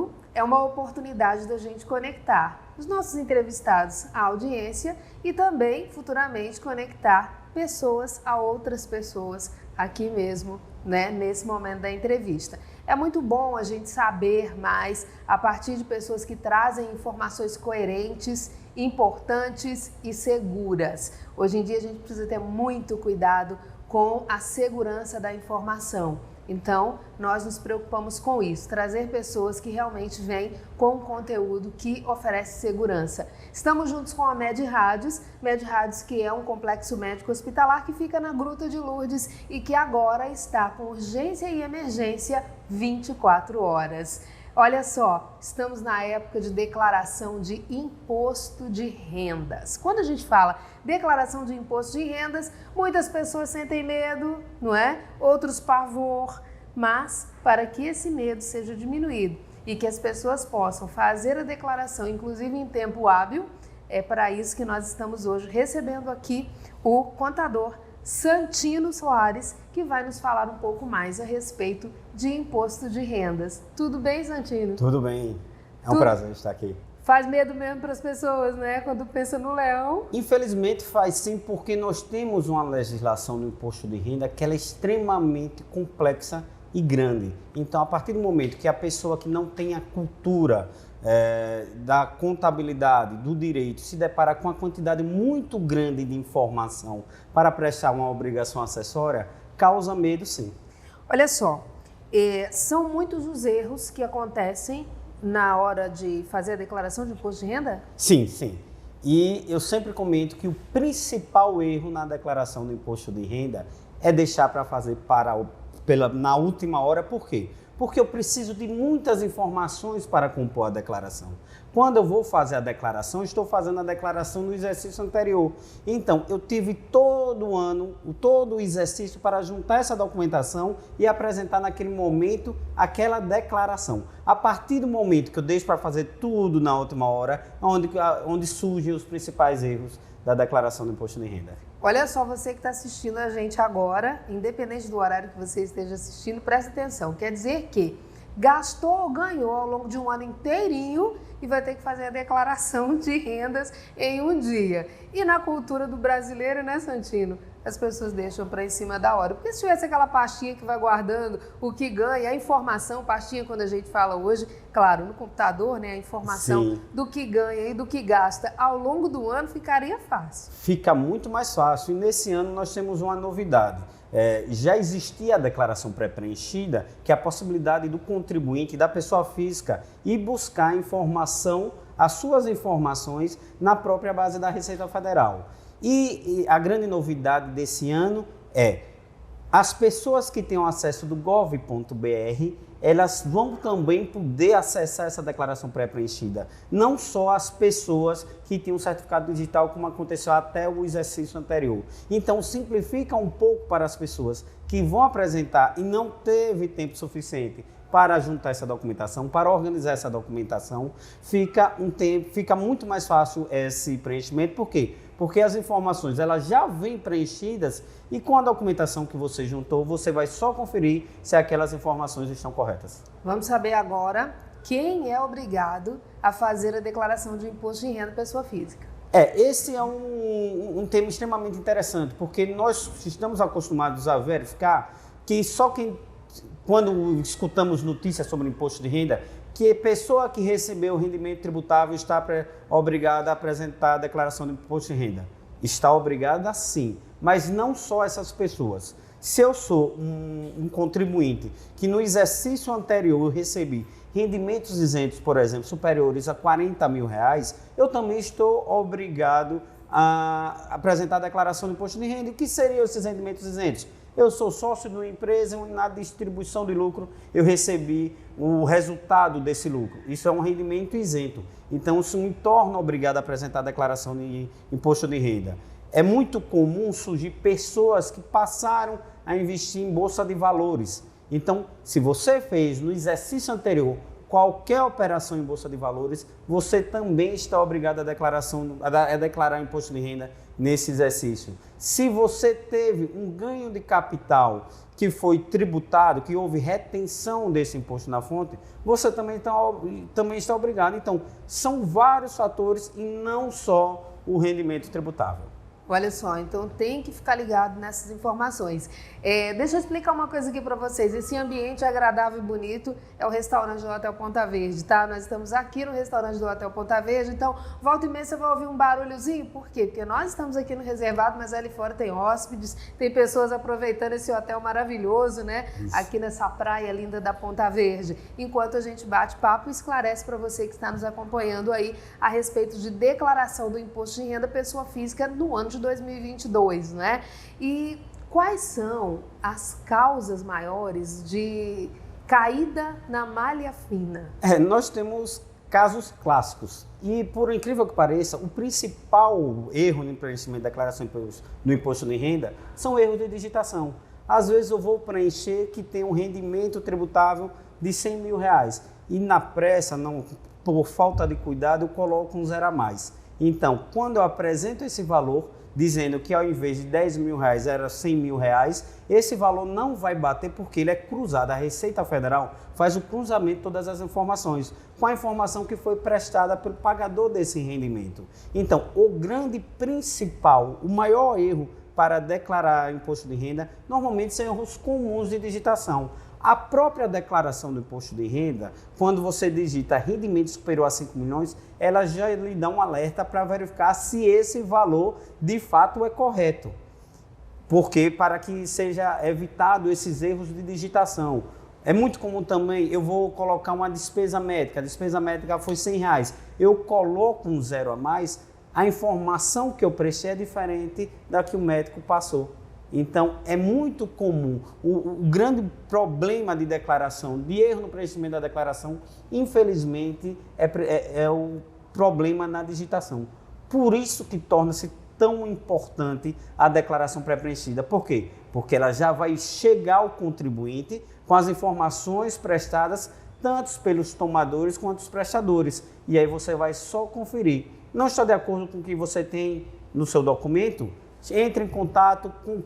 ano é uma oportunidade da gente conectar os nossos entrevistados à audiência e também, futuramente, conectar pessoas a outras pessoas aqui mesmo, né, nesse momento da entrevista. É muito bom a gente saber mais a partir de pessoas que trazem informações coerentes, importantes e seguras. Hoje em dia a gente precisa ter muito cuidado com a segurança da informação. Então, nós nos preocupamos com isso, trazer pessoas que realmente vêm com um conteúdo que oferece segurança. Estamos juntos com a Med Rádios que é um complexo médico hospitalar que fica na Gruta de Lourdes e que agora está com urgência e emergência 24 horas. Olha só, estamos na época de declaração de imposto de rendas. Quando a gente fala declaração de imposto de rendas, muitas pessoas sentem medo, não é? Outros pavor, mas para que esse medo seja diminuído e que as pessoas possam fazer a declaração, inclusive em tempo hábil, é para isso que nós estamos hoje recebendo aqui o contador Santino Soares, que vai nos falar um pouco mais a respeito de imposto de rendas. Tudo bem, Santino? Tudo bem. É um prazer estar aqui. Faz medo mesmo para as pessoas, né? Quando pensa no leão. Infelizmente faz sim, porque nós temos uma legislação no imposto de renda que ela é extremamente complexa e grande. Então, a partir do momento que a pessoa que não tem a cultura da contabilidade, do direito, se depara com uma quantidade muito grande de informação para prestar uma obrigação acessória, causa medo sim. Olha só, são muitos os erros que acontecem na hora de fazer a declaração de imposto de renda? Sim, sim. E eu sempre comento que o principal erro na declaração do imposto de renda é deixar para fazer na última hora. Por quê? Porque eu preciso de muitas informações para compor a declaração. Quando eu vou fazer a declaração, estou fazendo a declaração no exercício anterior. Então, eu tive todo o exercício para juntar essa documentação e apresentar naquele momento aquela declaração. A partir do momento que eu deixo para fazer tudo na última hora, onde surgem os principais erros da declaração do imposto de renda. Olha só, você que está assistindo a gente agora, independente do horário que você esteja assistindo, presta atenção. Quer dizer que gastou ou ganhou ao longo de um ano inteirinho e vai ter que fazer a declaração de rendas em um dia. E na cultura do brasileiro, né, Santino? As pessoas deixam para em cima da hora. Porque se tivesse aquela pastinha que vai guardando o que ganha, a informação, pastinha quando a gente fala hoje, claro, no computador, né, a informação Sim. do que ganha e do que gasta ao longo do ano ficaria fácil. Fica muito mais fácil. E nesse ano nós temos uma novidade. Já existia a declaração pré-preenchida, que é a possibilidade do contribuinte, da pessoa física, ir buscar informação, as suas informações, na própria base da Receita Federal. E a grande novidade desse ano é as pessoas que têm o acesso do gov.br, elas vão também poder acessar essa declaração pré-preenchida. Não só as pessoas que têm um certificado digital, como aconteceu até o exercício anterior. Então, simplifica um pouco para as pessoas que vão apresentar e não teve tempo suficiente para juntar essa documentação, para organizar essa documentação, fica muito mais fácil esse preenchimento. Por quê? Porque as informações elas já vêm preenchidas e com a documentação que você juntou, você vai só conferir se aquelas informações estão corretas. Vamos saber agora quem é obrigado a fazer a declaração de imposto de renda pessoa física. Esse é um tema extremamente interessante, porque nós estamos acostumados a verificar que quando escutamos notícias sobre imposto de renda, que a pessoa que recebeu o rendimento tributável está obrigada a apresentar a declaração de imposto de renda. Está obrigada sim, mas não só essas pessoas. Se eu sou um contribuinte que no exercício anterior eu recebi rendimentos isentos, por exemplo, superiores a R$40 mil, eu também estou obrigado a apresentar a declaração de imposto de renda. E o que seriam esses rendimentos isentos? Eu sou sócio de uma empresa, na distribuição de lucro, eu recebi o resultado desse lucro. Isso é um rendimento isento. Então, isso me torna obrigado a apresentar a declaração de imposto de renda. É muito comum surgir pessoas que passaram a investir em bolsa de valores. Então, se você fez no exercício anterior qualquer operação em Bolsa de Valores, você também está obrigado a declarar imposto de renda nesse exercício. Se você teve um ganho de capital que foi tributado, que houve retenção desse imposto na fonte, você também está obrigado. Então, são vários fatores e não só o rendimento tributável. Olha só, então tem que ficar ligado nessas informações. Deixa eu explicar uma coisa aqui para vocês. Esse ambiente agradável e bonito é o restaurante do Hotel Ponta Verde, tá? Nós estamos aqui no restaurante do Hotel Ponta Verde, então volta e meia você vai ouvir um barulhozinho. Por quê? Porque nós estamos aqui no reservado, mas ali fora tem hóspedes, tem pessoas aproveitando esse hotel maravilhoso, né? Isso. Aqui nessa praia linda da Ponta Verde. Enquanto a gente bate papo e esclarece para você que está nos acompanhando aí a respeito de declaração do imposto de renda pessoa física no ano de 2022, né? E quais são as causas maiores de caída na malha fina? Nós temos casos clássicos e, por incrível que pareça, o principal erro no preenchimento da declaração do imposto de renda são erros de digitação. Às vezes eu vou preencher que tem um rendimento tributável de R$100 mil e na pressa, por falta de cuidado, eu coloco um zero a mais. Então, quando eu apresento esse valor, dizendo que ao invés de R$10 mil era R$100 mil, esse valor não vai bater porque ele é cruzado. A Receita Federal faz o cruzamento de todas as informações com a informação que foi prestada pelo pagador desse rendimento. Então, o grande principal, o maior erro para declarar imposto de renda, normalmente são erros comuns de digitação. A própria declaração do imposto de renda, quando você digita rendimento superior a 5 milhões, ela já lhe dá um alerta para verificar se esse valor de fato é correto. Porque para que seja evitado esses erros de digitação. É muito comum também, eu vou colocar uma despesa médica, a despesa médica foi R$100, eu coloco um zero a mais, a informação que eu prestei é diferente da que o médico passou. Então, é muito comum. O grande problema de declaração, de erro no preenchimento da declaração, infelizmente, é o problema na digitação. Por isso que torna-se tão importante a declaração pré-preenchida. Por quê? Porque ela já vai chegar ao contribuinte com as informações prestadas tanto pelos tomadores quanto os prestadores. E aí você vai só conferir. Não está de acordo com o que você tem no seu documento? Entre em contato com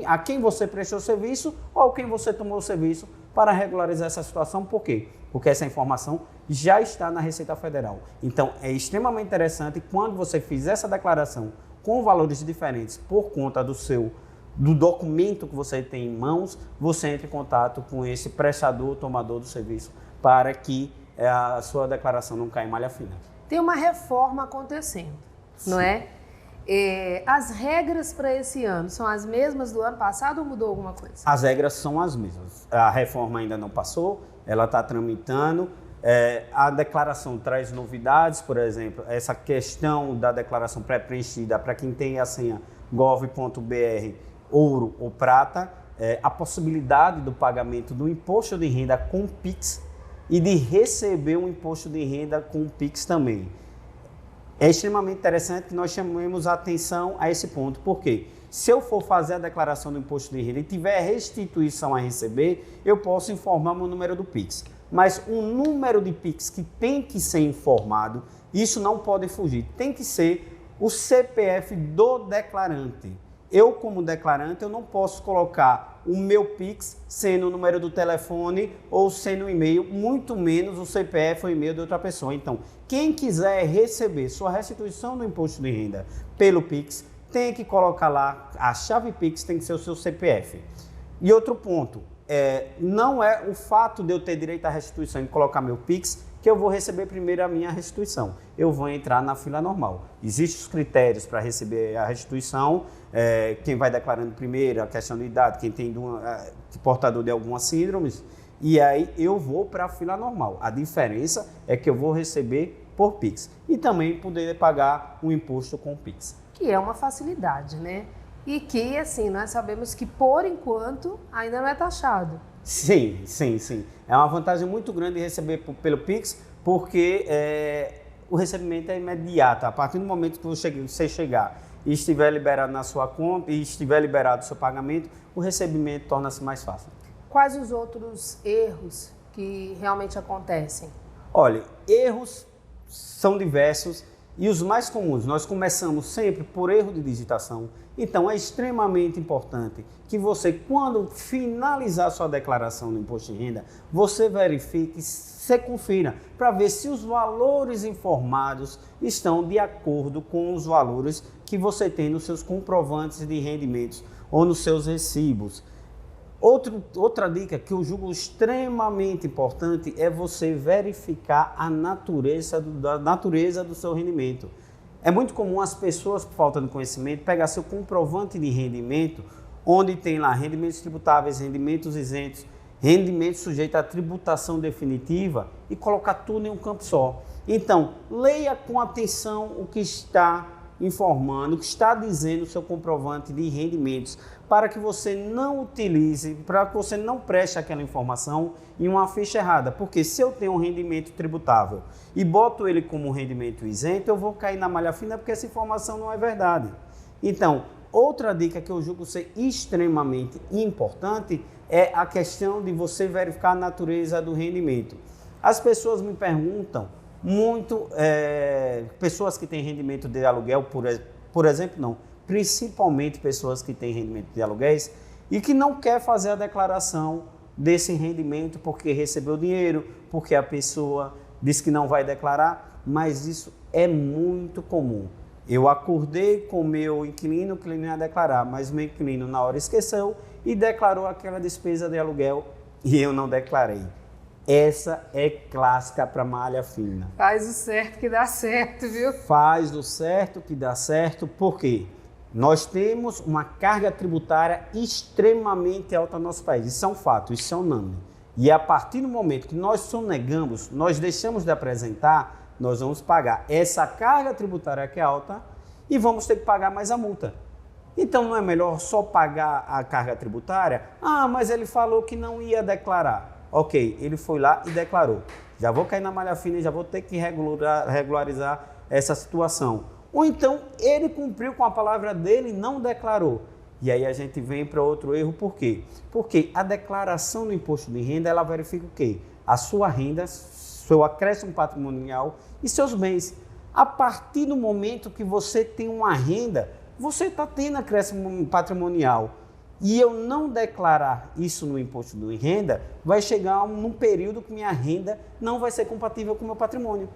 a quem você prestou o serviço ou quem você tomou o serviço para regularizar essa situação. Por quê? Porque essa informação já está na Receita Federal. Então, é extremamente interessante quando você fizer essa declaração com valores diferentes por conta do documento que você tem em mãos, você entre em contato com esse prestador, tomador do serviço, para que a sua declaração não caia em malha fina. Tem uma reforma acontecendo, Sim. Não é? As regras para esse ano são as mesmas do ano passado ou mudou alguma coisa? As regras são as mesmas. A reforma ainda não passou, ela está tramitando. A declaração traz novidades, por exemplo, essa questão da declaração pré-preenchida para quem tem a senha gov.br, ouro ou prata, a possibilidade do pagamento do imposto de renda com Pix e de receber um imposto de renda com Pix também. É extremamente interessante que nós chamemos a atenção a esse ponto. Por quê? Se eu for fazer a declaração do imposto de renda e tiver restituição a receber, eu posso informar meu número do Pix. Mas o número de Pix que tem que ser informado, isso não pode fugir. Tem que ser o CPF do declarante. Eu, como declarante, eu não posso colocar o meu Pix sendo o número do telefone ou sendo o e-mail, muito menos o CPF ou e-mail de outra pessoa. Então, quem quiser receber sua restituição do imposto de renda pelo Pix, tem que colocar lá, a chave Pix tem que ser o seu CPF. E outro ponto, não é o fato de eu ter direito à restituição e colocar meu Pix que eu vou receber primeiro a minha restituição. Eu vou entrar na fila normal. Existem os critérios para receber a restituição, quem vai declarando primeiro, a questão de idade, quem tem portador de algumas síndromes, e aí eu vou para a fila normal. A diferença é que eu vou receber por Pix e também poder pagar o imposto com Pix. Que é uma facilidade, né? E que, assim, nós sabemos que, por enquanto, ainda não é taxado. Sim. É uma vantagem muito grande receber pelo Pix, porque o recebimento é imediato. A partir do momento que você chegar e estiver liberado na sua conta e estiver liberado o seu pagamento, o recebimento torna-se mais fácil. Quais os outros erros que realmente acontecem? Olha, erros são diversos e os mais comuns, nós começamos sempre por erro de digitação. Então é extremamente importante que você, quando finalizar sua declaração no imposto de renda, você verifique, você confira, para ver se os valores informados estão de acordo com os valores que você tem nos seus comprovantes de rendimentos ou nos seus recibos. Outra dica que eu julgo extremamente importante é você verificar a natureza do seu rendimento. É muito comum as pessoas, por falta de conhecimento, pegar seu comprovante de rendimento, onde tem lá rendimentos tributáveis, rendimentos isentos, rendimentos sujeitos à tributação definitiva e colocar tudo em um campo só. Então, leia com atenção o que está informando, o que está dizendo o seu comprovante de rendimentos, para que você não utilize, para que você não preste aquela informação em uma ficha errada. Porque se eu tenho um rendimento tributável e boto ele como rendimento isento, eu vou cair na malha fina porque essa informação não é verdade. Então, outra dica que eu julgo ser extremamente importante é a questão de você verificar a natureza do rendimento. As pessoas me perguntam muito, pessoas que têm rendimento de aluguel, por exemplo, não, principalmente pessoas que têm rendimento de aluguéis e que não quer fazer a declaração desse rendimento porque recebeu dinheiro, porque a pessoa diz que não vai declarar, mas isso é muito comum. Eu acordei com o meu inquilino que ele não ia declarar, mas o meu inquilino na hora esqueceu e declarou aquela despesa de aluguel e eu não declarei. Essa é clássica para malha fina. Faz o certo que dá certo, viu? Faz o certo que dá certo, por quê? Nós temos uma carga tributária extremamente alta no nosso país. Isso é um fato, isso é unânime. E a partir do momento que nós sonegamos, nós deixamos de apresentar, nós vamos pagar essa carga tributária que é alta e vamos ter que pagar mais a multa. Então não é melhor só pagar a carga tributária? Ah, mas ele falou que não ia declarar. Ok, ele foi lá e declarou. Já vou cair na malha fina e já vou ter que regularizar essa situação. Ou então ele cumpriu com a palavra dele e não declarou. E aí a gente vem para outro erro, por quê? Porque a declaração do imposto de renda, ela verifica o quê? A sua renda, seu acréscimo patrimonial e seus bens. A partir do momento que você tem uma renda, você está tendo acréscimo patrimonial. E eu não declarar isso no imposto de renda, vai chegar num período que minha renda não vai ser compatível com o meu patrimônio.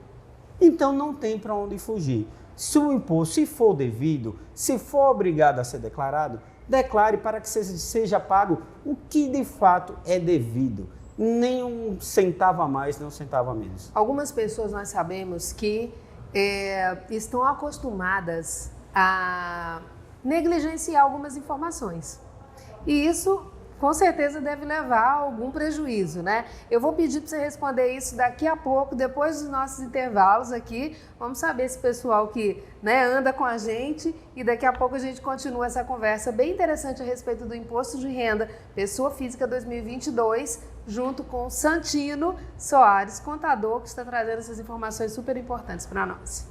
Então não tem para onde fugir. Se o imposto, se for devido, se for obrigado a ser declarado, declare para que seja pago o que de fato é devido. Nem um centavo a mais, nem um centavo a menos. Algumas pessoas nós sabemos que estão acostumadas a negligenciar algumas informações. E isso, com certeza, deve levar a algum prejuízo, né? Eu vou pedir para você responder isso daqui a pouco, depois dos nossos intervalos aqui. Vamos saber se o pessoal que anda com a gente e daqui a pouco a gente continua essa conversa bem interessante a respeito do Imposto de Renda Pessoa Física 2022, junto com Santino Soares, contador, que está trazendo essas informações super importantes para nós.